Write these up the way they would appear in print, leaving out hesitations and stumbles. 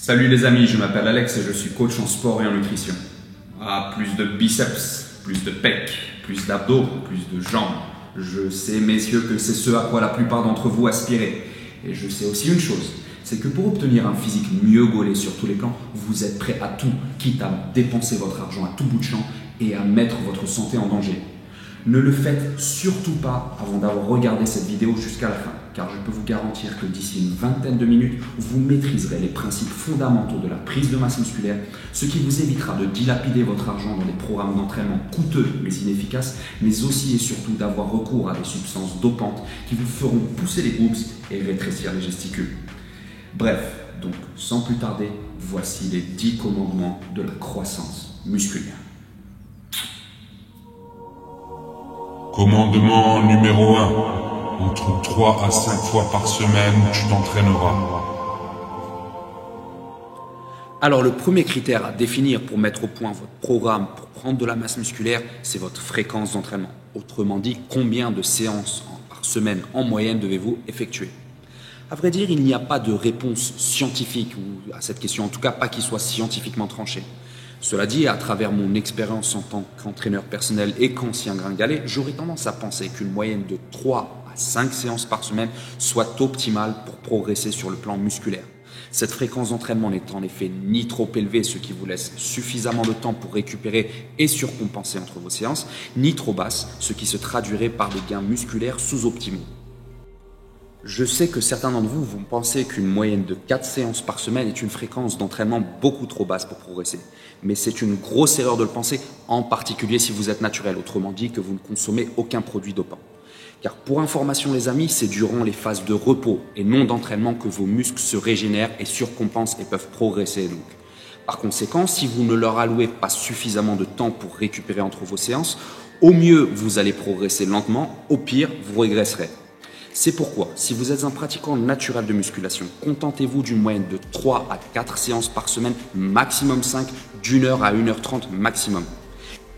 Salut les amis, je m'appelle Alex et je suis coach en sport et en nutrition. Plus de biceps, plus de pecs, plus d'abdos, plus de jambes. Je sais messieurs que c'est ce à quoi la plupart d'entre vous aspirez. Et je sais aussi une chose, c'est que pour obtenir un physique mieux gaulé sur tous les plans, vous êtes prêt à tout, quitte à dépenser votre argent à tout bout de champ et à mettre votre santé en danger. Ne le faites surtout pas avant d'avoir regardé cette vidéo jusqu'à la fin, car je peux vous garantir que d'ici une vingtaine de minutes, vous maîtriserez les principes fondamentaux de la prise de masse musculaire, ce qui vous évitera de dilapider votre argent dans des programmes d'entraînement coûteux mais inefficaces, mais aussi et surtout d'avoir recours à des substances dopantes qui vous feront pousser les boobs et rétrécir les gesticules. Bref, donc sans plus tarder, voici les 10 commandements de la croissance musculaire. Commandement numéro 1. Entre 3 à 5 fois par semaine, tu t'entraîneras. Alors le premier critère à définir pour mettre au point votre programme pour prendre de la masse musculaire, c'est votre fréquence d'entraînement. Autrement dit, combien de séances par semaine en moyenne devez-vous effectuer? À vrai dire, il n'y a pas de réponse scientifique à cette question, en tout cas pas qui soit scientifiquement tranchée. Cela dit, à travers mon expérience en tant qu'entraîneur personnel et qu'ancien gringalet, j'aurais tendance à penser qu'une moyenne de 3 à 5 séances par semaine soit optimale pour progresser sur le plan musculaire. Cette fréquence d'entraînement n'est en effet ni trop élevée, ce qui vous laisse suffisamment de temps pour récupérer et surcompenser entre vos séances, ni trop basse, ce qui se traduirait par des gains musculaires sous-optimaux. Je sais que certains d'entre vous vont penser qu'une moyenne de 4 séances par semaine est une fréquence d'entraînement beaucoup trop basse pour progresser. Mais c'est une grosse erreur de le penser, en particulier si vous êtes naturel, autrement dit que vous ne consommez aucun produit dopant. Car pour information les amis, c'est durant les phases de repos et non d'entraînement que vos muscles se régénèrent et surcompensent et peuvent progresser donc. Par conséquent, si vous ne leur allouez pas suffisamment de temps pour récupérer entre vos séances, au mieux vous allez progresser lentement, au pire vous régresserez. C'est pourquoi, si vous êtes un pratiquant naturel de musculation, contentez-vous d'une moyenne de 3 à 4 séances par semaine, maximum 5, d'1 heure à 1h30 maximum.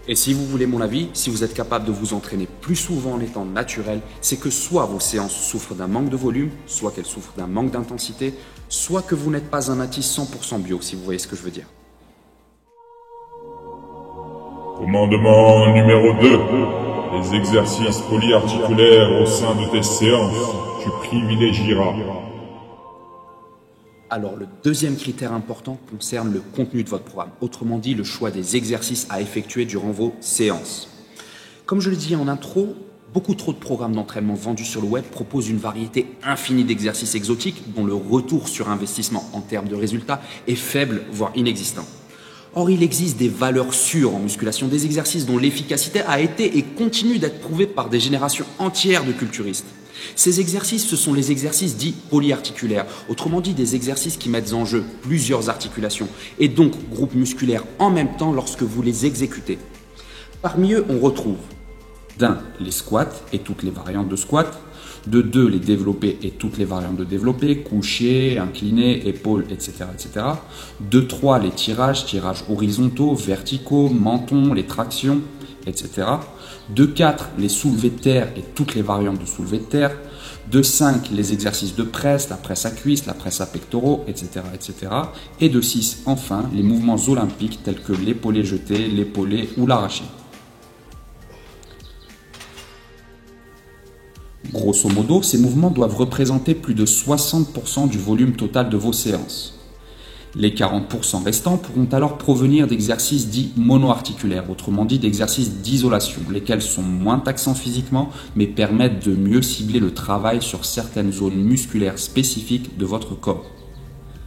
Et si vous voulez mon avis, si vous êtes capable de vous entraîner plus souvent en étant naturel, c'est que soit vos séances souffrent d'un manque de volume, soit qu'elles souffrent d'un manque d'intensité, soit que vous n'êtes pas un natif 100% bio, si vous voyez ce que je veux dire. Commandement numéro 2. Les exercices polyarticulaires au sein de tes séances, tu privilégieras. Alors le deuxième critère important concerne le contenu de votre programme, autrement dit le choix des exercices à effectuer durant vos séances. Comme je le disais en intro, beaucoup trop de programmes d'entraînement vendus sur le web proposent une variété infinie d'exercices exotiques dont le retour sur investissement en termes de résultats est faible, voire inexistant. Or, il existe des valeurs sûres en musculation, des exercices dont l'efficacité a été et continue d'être prouvée par des générations entières de culturistes. Ces exercices, ce sont les exercices dits polyarticulaires, autrement dit des exercices qui mettent en jeu plusieurs articulations et donc groupes musculaires en même temps lorsque vous les exécutez. Parmi eux, on retrouve d'1 les squats et toutes les variantes de squat, de 2 les développés et toutes les variantes de développés, couché, incliné, épaules, etc. etc. De 3 les tirages horizontaux, verticaux, menton, les tractions, etc. De 4 les soulevés de terre et toutes les variantes de soulevés de terre. De 5 les exercices de presse, la presse à cuisses, la presse à pectoraux, etc. etc. Et de 6 enfin les mouvements olympiques tels que l'épaulé jeté, l'épaulé ou l'arraché. Grosso modo, ces mouvements doivent représenter plus de 60% du volume total de vos séances. Les 40% restants pourront alors provenir d'exercices dits monoarticulaires, autrement dit d'exercices d'isolation, lesquels sont moins taxants physiquement, mais permettent de mieux cibler le travail sur certaines zones musculaires spécifiques de votre corps.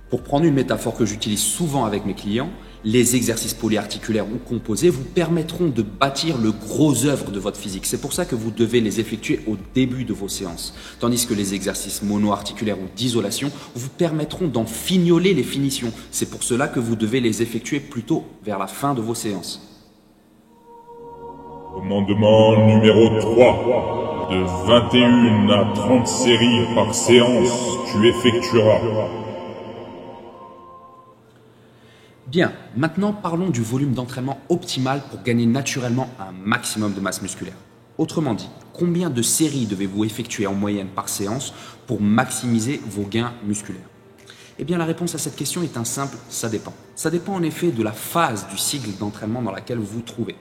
Pour prendre une métaphore que j'utilise souvent avec mes clients, les exercices polyarticulaires ou composés vous permettront de bâtir le gros œuvre de votre physique. C'est pour ça que vous devez les effectuer au début de vos séances. Tandis que les exercices monoarticulaires ou d'isolation vous permettront d'en fignoler les finitions. C'est pour cela que vous devez les effectuer plutôt vers la fin de vos séances. Commandement numéro 3. De 21 à 30 séries par séance, tu effectueras. Bien, maintenant parlons du volume d'entraînement optimal pour gagner naturellement un maximum de masse musculaire. Autrement dit, combien de séries devez-vous effectuer en moyenne par séance pour maximiser vos gains musculaires? Eh bien, la réponse à cette question est un simple « ça dépend ». Ça dépend en effet de la phase du cycle d'entraînement dans laquelle vous vous trouvez.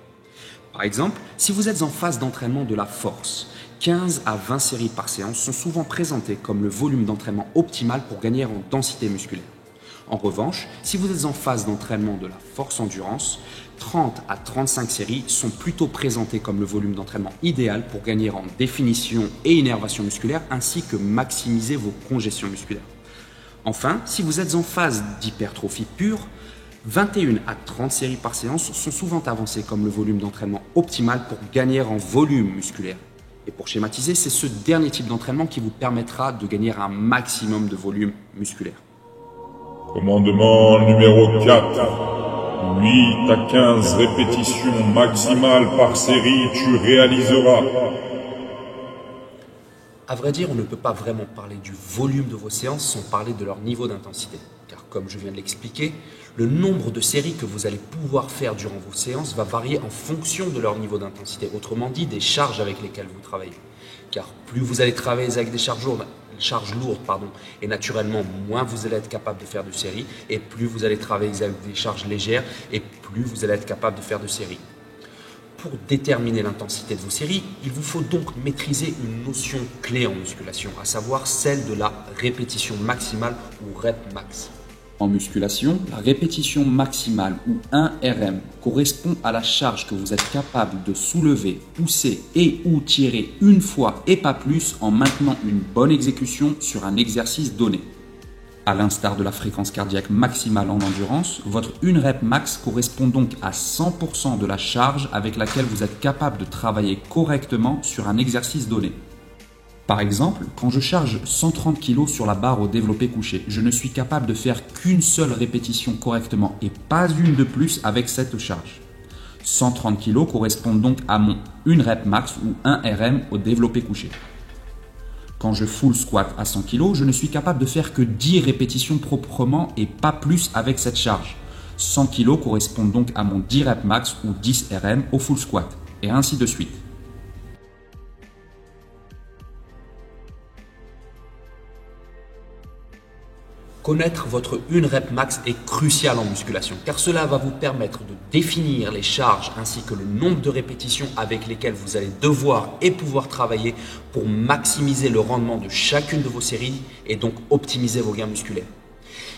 Par exemple, si vous êtes en phase d'entraînement de la force, 15 à 20 séries par séance sont souvent présentées comme le volume d'entraînement optimal pour gagner en densité musculaire. En revanche, si vous êtes en phase d'entraînement de la force endurance, 30 à 35 séries sont plutôt présentées comme le volume d'entraînement idéal pour gagner en définition et innervation musculaire ainsi que maximiser vos congestions musculaires. Enfin, si vous êtes en phase d'hypertrophie pure, 21 à 30 séries par séance sont souvent avancées comme le volume d'entraînement optimal pour gagner en volume musculaire. Et pour schématiser, c'est ce dernier type d'entraînement qui vous permettra de gagner un maximum de volume musculaire. Commandement numéro 4. 8 à 15 répétitions maximales par série, tu réaliseras. À vrai dire, on ne peut pas vraiment parler du volume de vos séances sans parler de leur niveau d'intensité. Car comme je viens de l'expliquer, le nombre de séries que vous allez pouvoir faire durant vos séances va varier en fonction de leur niveau d'intensité. Autrement dit, des charges avec lesquelles vous travaillez. Car plus vous allez travailler avec des charges lourdes, et naturellement, moins vous allez être capable de faire de séries, et plus vous allez travailler avec des charges légères, et plus vous allez être capable de faire de séries. Pour déterminer l'intensité de vos séries, il vous faut donc maîtriser une notion clé en musculation, à savoir celle de la répétition maximale ou rep max. En musculation, la répétition maximale ou 1 RM correspond à la charge que vous êtes capable de soulever, pousser et ou tirer une fois et pas plus en maintenant une bonne exécution sur un exercice donné. À l'instar de la fréquence cardiaque maximale en endurance, votre 1 rep max correspond donc à 100% de la charge avec laquelle vous êtes capable de travailler correctement sur un exercice donné. Par exemple, quand je charge 130 kg sur la barre au développé couché, je ne suis capable de faire qu'une seule répétition correctement et pas une de plus avec cette charge. 130 kg correspondent donc à mon 1 rep max ou 1 RM au développé couché. Quand je full squat à 100 kg, je ne suis capable de faire que 10 répétitions proprement et pas plus avec cette charge. 100 kg correspondent donc à mon 10 rep max ou 10 RM au full squat, et ainsi de suite. Connaître votre 1 rep max est crucial en musculation car cela va vous permettre de définir les charges ainsi que le nombre de répétitions avec lesquelles vous allez devoir et pouvoir travailler pour maximiser le rendement de chacune de vos séries et donc optimiser vos gains musculaires.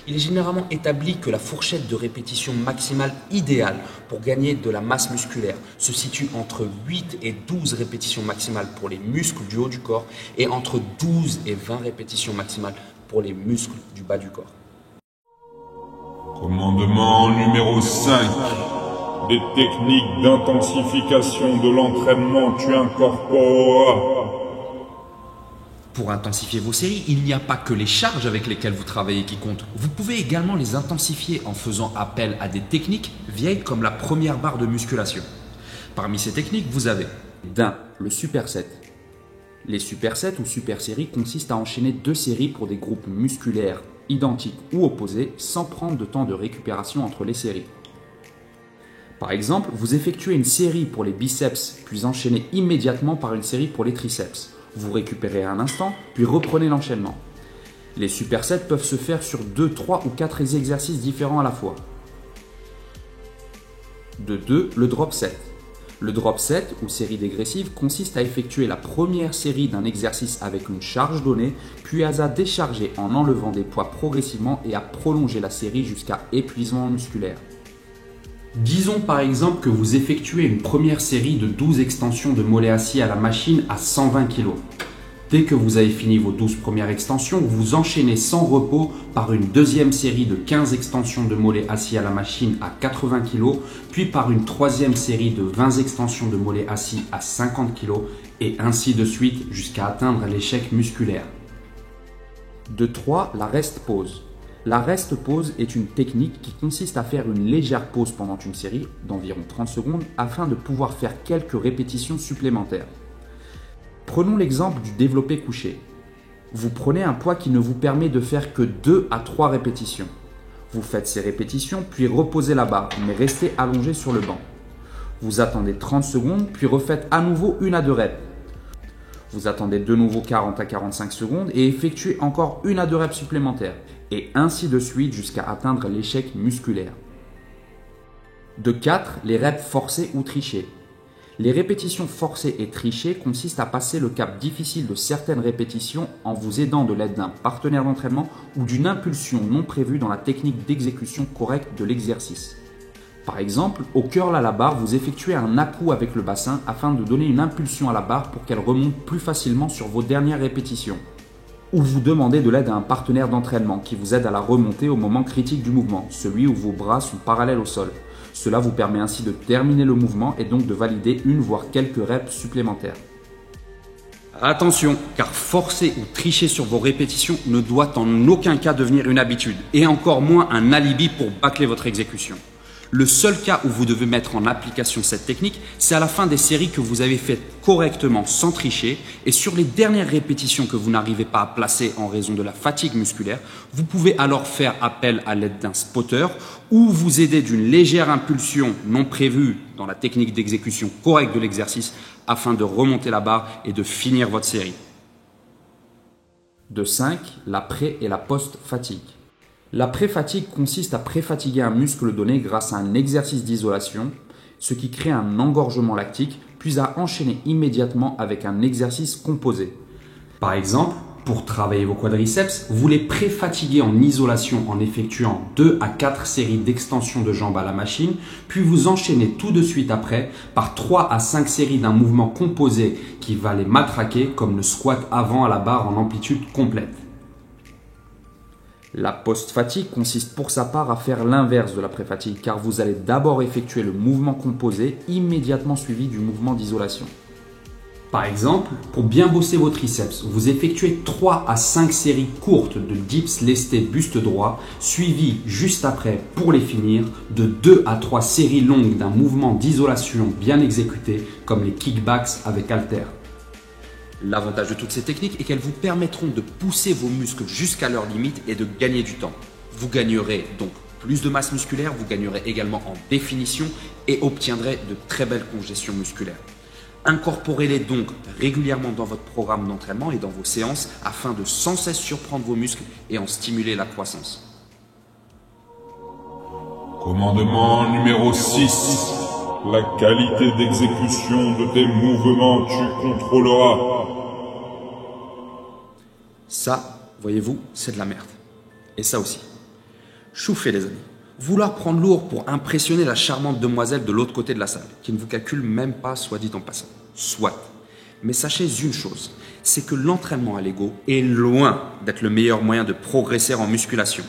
Il est généralement établi que la fourchette de répétition maximale idéale pour gagner de la masse musculaire se situe entre 8 et 12 répétitions maximales pour les muscles du haut du corps et entre 12 et 20 répétitions maximales pour les muscles du bas du corps. Commandement numéro 5. Des techniques d'intensification de l'entraînement, tu incorporeras. Pour intensifier vos séries, il n'y a pas que les charges avec lesquelles vous travaillez qui comptent. Vous pouvez également les intensifier en faisant appel à des techniques vieilles comme la première barre de musculation. Parmi ces techniques, vous avez le superset. Les supersets ou super séries consistent à enchaîner 2 séries pour des groupes musculaires identiques ou opposés sans prendre de temps de récupération entre les séries. Par exemple, vous effectuez une série pour les biceps puis enchaînez immédiatement par une série pour les triceps. Vous récupérez un instant puis reprenez l'enchaînement. Les supersets peuvent se faire sur 2, 3 ou 4 exercices différents à la fois. Le drop set. Le drop set ou série dégressive consiste à effectuer la première série d'un exercice avec une charge donnée, puis à décharger en enlevant des poids progressivement et à prolonger la série jusqu'à épuisement musculaire. Disons par exemple que vous effectuez une première série de 12 extensions de mollets assis à la machine à 120 kg. Dès que vous avez fini vos 12 premières extensions, vous enchaînez sans repos par une deuxième série de 15 extensions de mollets assis à la machine à 80 kg, puis par une troisième série de 20 extensions de mollets assis à 50 kg, et ainsi de suite jusqu'à atteindre l'échec musculaire. 3. La rest pause. La rest pause est une technique qui consiste à faire une légère pause pendant une série d'environ 30 secondes afin de pouvoir faire quelques répétitions supplémentaires. Prenons l'exemple du développé couché. Vous prenez un poids qui ne vous permet de faire que 2 à 3 répétitions. Vous faites ces répétitions puis reposez la barre, mais restez allongé sur le banc. Vous attendez 30 secondes puis refaites à nouveau 1 à 2 reps. Vous attendez de nouveau 40 à 45 secondes et effectuez encore 1 à 2 reps supplémentaires. et ainsi de suite jusqu'à atteindre l'échec musculaire. De 4, les reps forcés ou trichés. Les répétitions forcées et trichées consistent à passer le cap difficile de certaines répétitions en vous aidant de l'aide d'un partenaire d'entraînement ou d'une impulsion non prévue dans la technique d'exécution correcte de l'exercice. Par exemple, au curl à la barre, vous effectuez un à-coup avec le bassin afin de donner une impulsion à la barre pour qu'elle remonte plus facilement sur vos dernières répétitions. Ou vous demandez de l'aide à un partenaire d'entraînement qui vous aide à la remonter au moment critique du mouvement, celui où vos bras sont parallèles au sol. Cela vous permet ainsi de terminer le mouvement et donc de valider une voire quelques reps supplémentaires. Attention, car forcer ou tricher sur vos répétitions ne doit en aucun cas devenir une habitude, et encore moins un alibi pour bâcler votre exécution. Le seul cas où vous devez mettre en application cette technique, c'est à la fin des séries que vous avez faites correctement sans tricher, et sur les dernières répétitions que vous n'arrivez pas à placer en raison de la fatigue musculaire, vous pouvez alors faire appel à l'aide d'un spotter ou vous aider d'une légère impulsion non prévue dans la technique d'exécution correcte de l'exercice afin de remonter la barre et de finir votre série. De 5, la pré- et la post-fatigue. La pré-fatigue consiste à pré-fatiguer un muscle donné grâce à un exercice d'isolation, ce qui crée un engorgement lactique, puis à enchaîner immédiatement avec un exercice composé. Par exemple, pour travailler vos quadriceps, vous les pré-fatiguez en isolation en effectuant 2 à 4 séries d'extension de jambes à la machine, puis vous enchaînez tout de suite après par 3 à 5 séries d'un mouvement composé qui va les matraquer comme le squat avant à la barre en amplitude complète. La post-fatigue consiste pour sa part à faire l'inverse de la pré-fatigue car vous allez d'abord effectuer le mouvement composé immédiatement suivi du mouvement d'isolation. Par exemple, pour bien bosser vos triceps, vous effectuez 3 à 5 séries courtes de dips lestés buste droit suivies juste après, pour les finir, de 2 à 3 séries longues d'un mouvement d'isolation bien exécuté comme les kickbacks avec haltères. L'avantage de toutes ces techniques est qu'elles vous permettront de pousser vos muscles jusqu'à leurs limites et de gagner du temps. Vous gagnerez donc plus de masse musculaire, vous gagnerez également en définition et obtiendrez de très belles congestions musculaires. Incorporez-les donc régulièrement dans votre programme d'entraînement et dans vos séances afin de sans cesse surprendre vos muscles et en stimuler la croissance. Commandement numéro 6. La qualité d'exécution de tes mouvements tu contrôleras. Ça, voyez-vous, c'est de la merde. Et ça aussi. Chauffez les amis. Vouloir prendre lourd pour impressionner la charmante demoiselle de l'autre côté de la salle, qui ne vous calcule même pas, soit dit en passant. Soit. Mais sachez une chose, c'est que l'entraînement à l'ego est loin d'être le meilleur moyen de progresser en musculation.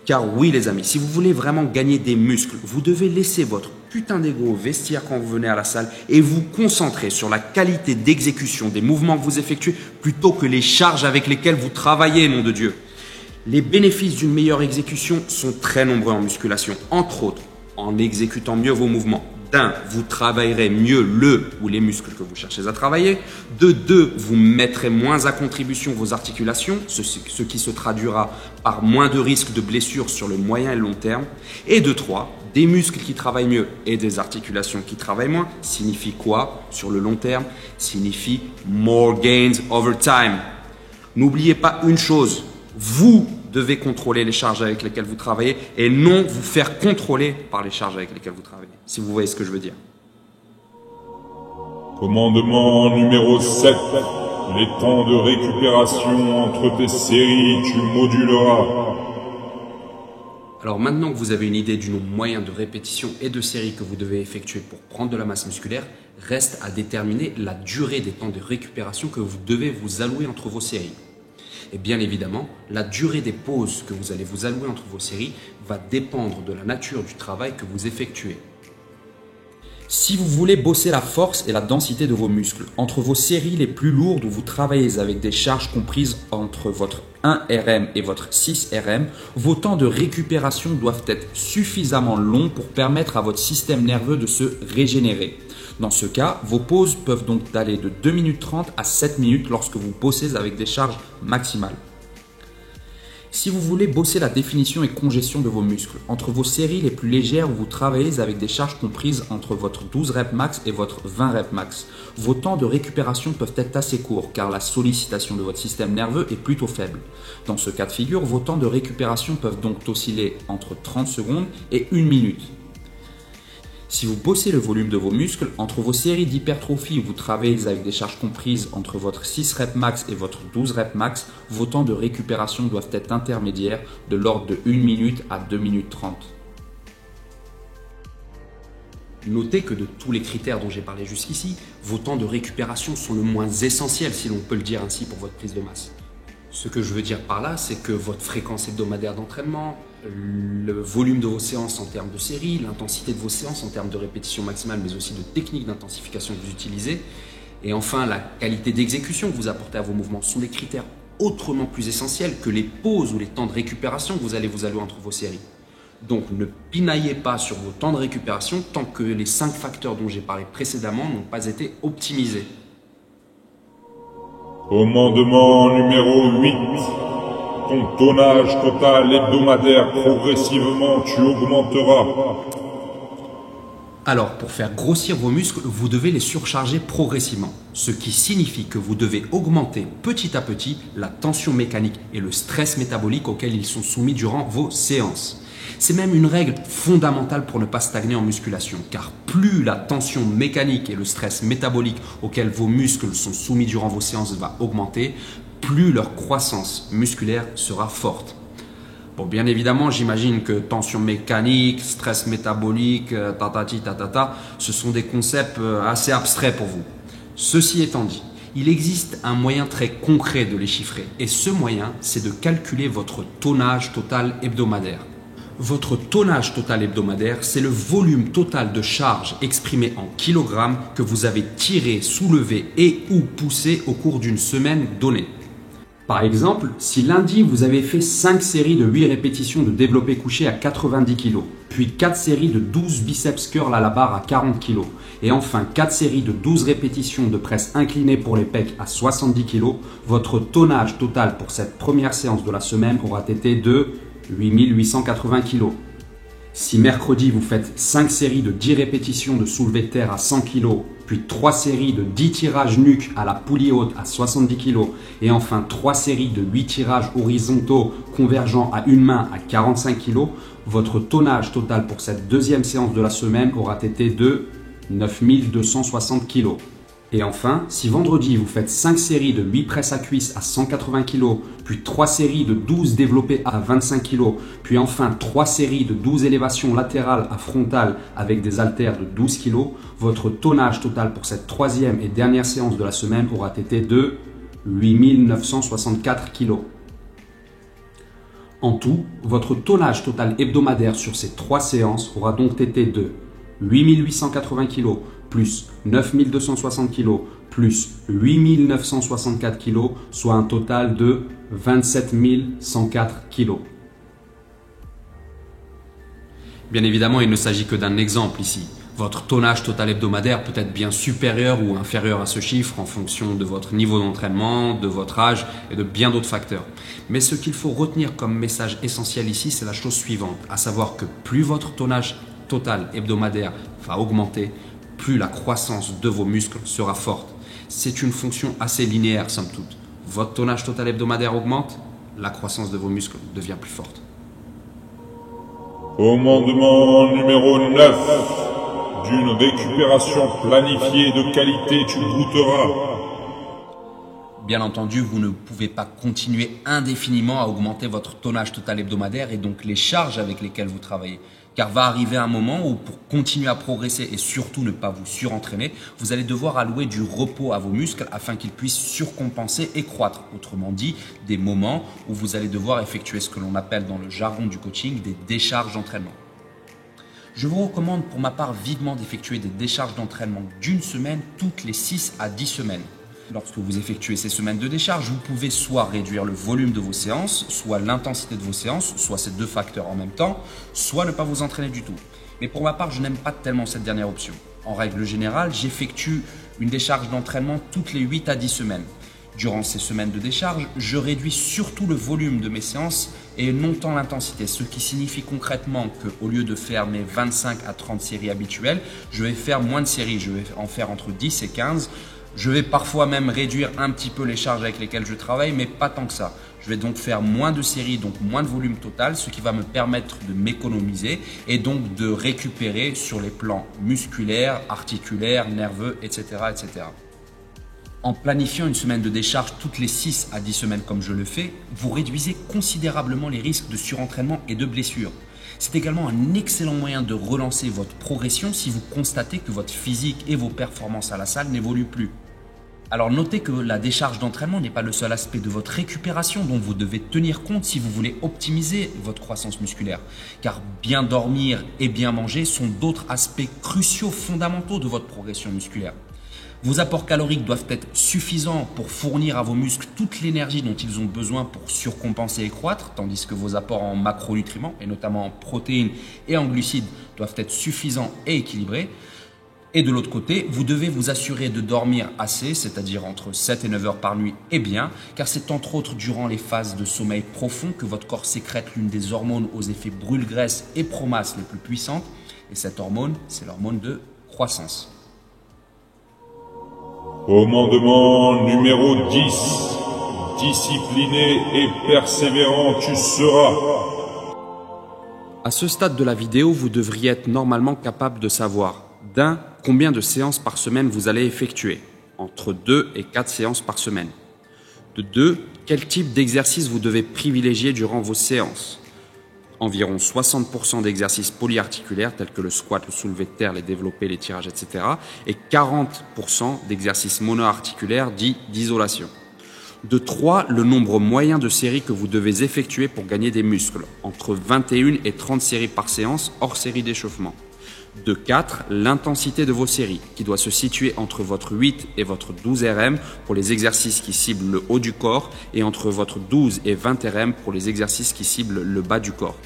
Car oui les amis, si vous voulez vraiment gagner des muscles, vous devez laisser votre putain d'ego au vestiaire quand vous venez à la salle et vous concentrer sur la qualité d'exécution des mouvements que vous effectuez plutôt que les charges avec lesquelles vous travaillez, nom de Dieu. Les bénéfices d'une meilleure exécution sont très nombreux en musculation, entre autres en exécutant mieux vos mouvements. D'un, vous travaillerez mieux le ou les muscles que vous cherchez à travailler. De deux, vous mettrez moins à contribution vos articulations, ce qui se traduira par moins de risques de blessures sur le moyen et le long terme. Et de trois, des muscles qui travaillent mieux et des articulations qui travaillent moins signifie quoi sur le long terme? Signifie more gains over time. N'oubliez pas une chose, vous devez contrôler les charges avec lesquelles vous travaillez et non vous faire contrôler par les charges avec lesquelles vous travaillez, si vous voyez ce que je veux dire. Commandement numéro 7. Les temps de récupération entre tes séries, tu moduleras. Alors maintenant que vous avez une idée du nombre moyen de répétitions et de séries que vous devez effectuer pour prendre de la masse musculaire, reste à déterminer la durée des temps de récupération que vous devez vous allouer entre vos séries. Et bien évidemment, la durée des pauses que vous allez vous allouer entre vos séries va dépendre de la nature du travail que vous effectuez. Si vous voulez bosser la force et la densité de vos muscles, entre vos séries les plus lourdes où vous travaillez avec des charges comprises entre votre 1 RM et votre 6 RM, vos temps de récupération doivent être suffisamment longs pour permettre à votre système nerveux de se régénérer. Dans ce cas, vos pauses peuvent donc aller de 2 minutes 30 à 7 minutes lorsque vous bossez avec des charges maximales. Si vous voulez bosser la définition et congestion de vos muscles, entre vos séries les plus légères où vous travaillez avec des charges comprises entre votre 12 reps max et votre 20 reps max, vos temps de récupération peuvent être assez courts car la sollicitation de votre système nerveux est plutôt faible. Dans ce cas de figure, vos temps de récupération peuvent donc osciller entre 30 secondes et 1 minute. Si vous bossez le volume de vos muscles, entre vos séries d'hypertrophie où vous travaillez avec des charges comprises entre votre 6 reps max et votre 12 reps max, vos temps de récupération doivent être intermédiaires de l'ordre de 1 minute à 2 minutes 30. Notez que de tous les critères dont j'ai parlé jusqu'ici, vos temps de récupération sont le moins essentiels, si l'on peut le dire ainsi, pour votre prise de masse. Ce que je veux dire par là, c'est que votre fréquence hebdomadaire d'entraînement, le volume de vos séances en termes de série, l'intensité de vos séances en termes de répétition maximale, mais aussi de technique d'intensification que vous utilisez, et enfin la qualité d'exécution que vous apportez à vos mouvements sont des critères autrement plus essentiels que les pauses ou les temps de récupération que vous allez vous allouer entre vos séries. Donc ne pinaillez pas sur vos temps de récupération tant que les 5 facteurs dont j'ai parlé précédemment n'ont pas été optimisés. Commandement numéro 8. Ton tonnage total hebdomadaire, progressivement, tu augmenteras. Alors, pour faire grossir vos muscles, vous devez les surcharger progressivement, ce qui signifie que vous devez augmenter petit à petit la tension mécanique et le stress métabolique auquel ils sont soumis durant vos séances. C'est même une règle fondamentale pour ne pas stagner en musculation, car plus la tension mécanique et le stress métabolique auquel vos muscles sont soumis durant vos séances va augmenter, plus leur croissance musculaire sera forte. Bon, bien évidemment, j'imagine que tension mécanique, stress métabolique, ce sont des concepts assez abstraits pour vous. Ceci étant dit, il existe un moyen très concret de les chiffrer, et ce moyen, c'est de calculer votre tonnage total hebdomadaire. Votre tonnage total hebdomadaire, c'est le volume total de charge exprimé en kilogrammes que vous avez tiré, soulevé et ou poussé au cours d'une semaine donnée. Par exemple, si lundi vous avez fait 5 séries de 8 répétitions de développé couché à 90 kg, puis 4 séries de 12 biceps curl à la barre à 40 kg, et enfin 4 séries de 12 répétitions de presse inclinée pour les pecs à 70 kg, votre tonnage total pour cette première séance de la semaine aura été de 8880 kg. Si mercredi vous faites 5 séries de 10 répétitions de soulevé de terre à 100 kg, puis 3 séries de 10 tirages nuque à la poulie haute à 70 kg, et enfin 3 séries de 8 tirages horizontaux convergents à une main à 45 kg, votre tonnage total pour cette deuxième séance de la semaine aura été de 9260 kg. Et enfin, si vendredi vous faites 5 séries de 8 presses à cuisse à 180 kg, puis 3 séries de 12 développés à 25 kg, puis enfin 3 séries de 12 élévations latérales à frontale avec des haltères de 12 kg, votre tonnage total pour cette troisième et dernière séance de la semaine aura été de 8964 kg. En tout, votre tonnage total hebdomadaire sur ces 3 séances aura donc été de 8880 kg plus 9260 kg plus 8964 kg, soit un total de 27 104 kg. Bien évidemment, il ne s'agit que d'un exemple ici. Votre tonnage total hebdomadaire peut être bien supérieur ou inférieur à ce chiffre en fonction de votre niveau d'entraînement, de votre âge et de bien d'autres facteurs. Mais ce qu'il faut retenir comme message essentiel ici, c'est la chose suivante, à savoir que plus votre tonnage total hebdomadaire va augmenter, plus la croissance de vos muscles sera forte. C'est une fonction assez linéaire somme toute. Votre tonnage total hebdomadaire augmente, la croissance de vos muscles devient plus forte. Commandement numéro 9. D'une récupération planifiée de qualité, tu goûteras. Bien entendu, vous ne pouvez pas continuer indéfiniment à augmenter votre tonnage total hebdomadaire et donc les charges avec lesquelles vous travaillez. Car va arriver un moment où pour continuer à progresser et surtout ne pas vous surentraîner, vous allez devoir allouer du repos à vos muscles afin qu'ils puissent surcompenser et croître. Autrement dit, des moments où vous allez devoir effectuer ce que l'on appelle dans le jargon du coaching des décharges d'entraînement. Je vous recommande pour ma part vivement d'effectuer des décharges d'entraînement d'une semaine toutes les 6 à 10 semaines. Lorsque vous effectuez ces semaines de décharge, vous pouvez soit réduire le volume de vos séances, soit l'intensité de vos séances, soit ces deux facteurs en même temps, soit ne pas vous entraîner du tout. Mais pour ma part, je n'aime pas tellement cette dernière option. En règle générale, j'effectue une décharge d'entraînement toutes les 8 à 10 semaines. Durant ces semaines de décharge, je réduis surtout le volume de mes séances et non tant l'intensité, ce qui signifie concrètement qu'au lieu de faire mes 25 à 30 séries habituelles, je vais faire moins de séries, je vais en faire entre 10 et 15. Je vais parfois même réduire un petit peu les charges avec lesquelles je travaille, mais pas tant que ça. Je vais donc faire moins de séries, donc moins de volume total, ce qui va me permettre de m'économiser et donc de récupérer sur les plans musculaires, articulaires, nerveux, etc., etc. En planifiant une semaine de décharge toutes les 6 à 10 semaines comme je le fais, vous réduisez considérablement les risques de surentraînement et de blessures. C'est également un excellent moyen de relancer votre progression si vous constatez que votre physique et vos performances à la salle n'évoluent plus. Alors notez que la décharge d'entraînement n'est pas le seul aspect de votre récupération dont vous devez tenir compte si vous voulez optimiser votre croissance musculaire. Car bien dormir et bien manger sont d'autres aspects cruciaux, fondamentaux de votre progression musculaire. Vos apports caloriques doivent être suffisants pour fournir à vos muscles toute l'énergie dont ils ont besoin pour surcompenser et croître, tandis que vos apports en macronutriments, et notamment en protéines et en glucides, doivent être suffisants et équilibrés. Et de l'autre côté, vous devez vous assurer de dormir assez, c'est-à-dire entre 7 et 9 heures par nuit et bien, car c'est entre autres durant les phases de sommeil profond que votre corps sécrète l'une des hormones aux effets brûle-graisse et pro-masse les plus puissantes. Et cette hormone, c'est l'hormone de croissance. Commandement numéro 10. Discipliné et persévérant tu seras. À ce stade de la vidéo, vous devriez être normalement capable de savoir d'un, combien de séances par semaine vous allez effectuer, entre 2 et 4 séances par semaine. De 2, quel type d'exercice vous devez privilégier durant vos séances. Environ 60% d'exercices polyarticulaires tels que le squat, le soulevé de terre, les développés, les tirages, etc. et 40% d'exercices monoarticulaires dits d'isolation. De 3, le nombre moyen de séries que vous devez effectuer pour gagner des muscles, entre 21 et 30 séries par séance hors série d'échauffement. De 4, l'intensité de vos séries, qui doit se situer entre votre 8 et votre 12 RM pour les exercices qui ciblent le haut du corps et entre votre 12 et 20 RM pour les exercices qui ciblent le bas du corps.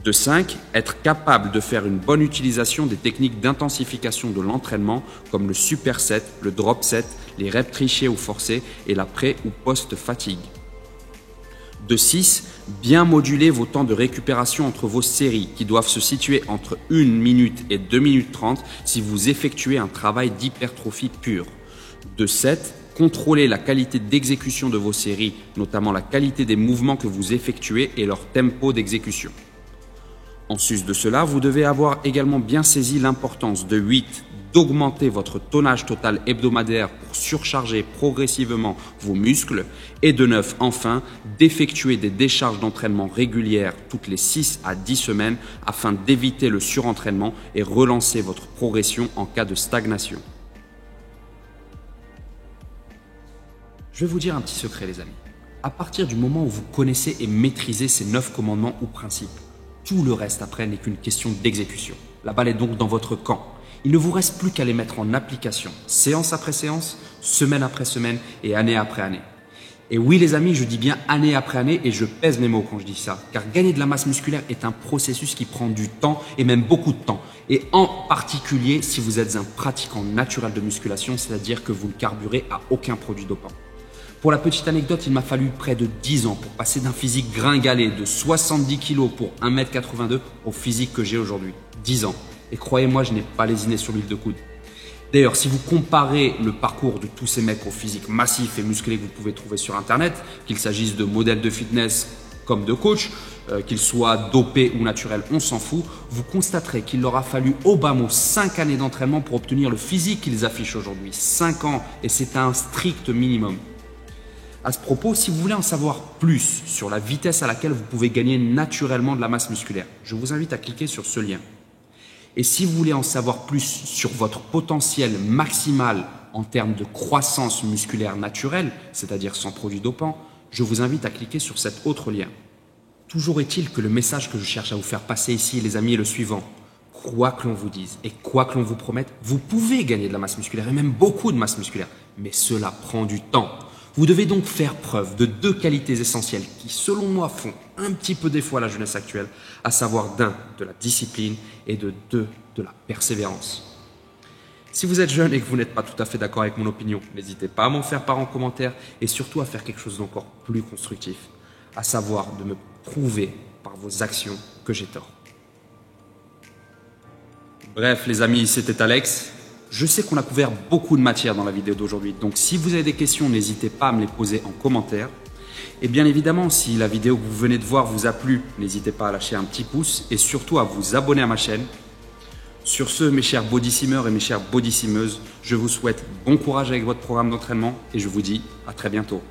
De 5, être capable de faire une bonne utilisation des techniques d'intensification de l'entraînement comme le superset, le drop set, les reps trichés ou forcés et la pré- ou post-fatigue. De 6, bien moduler vos temps de récupération entre vos séries qui doivent se situer entre 1 minute et 2 minutes 30 si vous effectuez un travail d'hypertrophie pure. De 7, contrôler la qualité d'exécution de vos séries, notamment la qualité des mouvements que vous effectuez et leur tempo d'exécution. En sus de cela, vous devez avoir également bien saisi l'importance de 8, d'augmenter votre tonnage total hebdomadaire pour surcharger progressivement vos muscles et de 9, enfin, d'effectuer des décharges d'entraînement régulières toutes les 6 à 10 semaines afin d'éviter le surentraînement et relancer votre progression en cas de stagnation. Je vais vous dire un petit secret les amis. À partir du moment où vous connaissez et maîtrisez ces 9 commandements ou principes, tout le reste après n'est qu'une question d'exécution. La balle est donc dans votre camp. Il ne vous reste plus qu'à les mettre en application, séance après séance, semaine après semaine et année après année. Et oui les amis, je dis bien année après année et je pèse mes mots quand je dis ça. Car gagner de la masse musculaire est un processus qui prend du temps et même beaucoup de temps. Et en particulier si vous êtes un pratiquant naturel de musculation, c'est-à-dire que vous ne carburez à aucun produit dopant. Pour la petite anecdote, il m'a fallu près de 10 ans pour passer d'un physique gringalé de 70 kg pour 1,82 m au physique que j'ai aujourd'hui. 10 ans. Et croyez-moi, je n'ai pas lésiné sur l'huile de coude. D'ailleurs, si vous comparez le parcours de tous ces mecs au physique massif et musclé que vous pouvez trouver sur Internet, qu'il s'agisse de modèles de fitness comme de coach, qu'ils soient dopés ou naturels, on s'en fout, vous constaterez qu'il leur a fallu au bas mot 5 années d'entraînement pour obtenir le physique qu'ils affichent aujourd'hui. 5 ans, et c'est un strict minimum. À ce propos, si vous voulez en savoir plus sur la vitesse à laquelle vous pouvez gagner naturellement de la masse musculaire, je vous invite à cliquer sur ce lien. Et si vous voulez en savoir plus sur votre potentiel maximal en termes de croissance musculaire naturelle, c'est-à-dire sans produits dopants, je vous invite à cliquer sur cet autre lien. Toujours est-il que le message que je cherche à vous faire passer ici, les amis, est le suivant. Quoi que l'on vous dise et quoi que l'on vous promette, vous pouvez gagner de la masse musculaire et même beaucoup de masse musculaire. Mais cela prend du temps. Vous devez donc faire preuve de 2 qualités essentielles qui, selon moi, font un petit peu défaut à la jeunesse actuelle, à savoir d'un, de la discipline et de 2, de la persévérance. Si vous êtes jeune et que vous n'êtes pas tout à fait d'accord avec mon opinion, n'hésitez pas à m'en faire part en commentaire et surtout à faire quelque chose d'encore plus constructif, à savoir de me prouver par vos actions que j'ai tort. Bref les amis, c'était Alex. Je sais qu'on a couvert beaucoup de matière dans la vidéo d'aujourd'hui, donc si vous avez des questions, n'hésitez pas à me les poser en commentaire. Et bien évidemment, si la vidéo que vous venez de voir vous a plu, n'hésitez pas à lâcher un petit pouce et surtout à vous abonner à ma chaîne. Sur ce, mes chers bodysimers et mes chères bodysimeuses, je vous souhaite bon courage avec votre programme d'entraînement et je vous dis à très bientôt.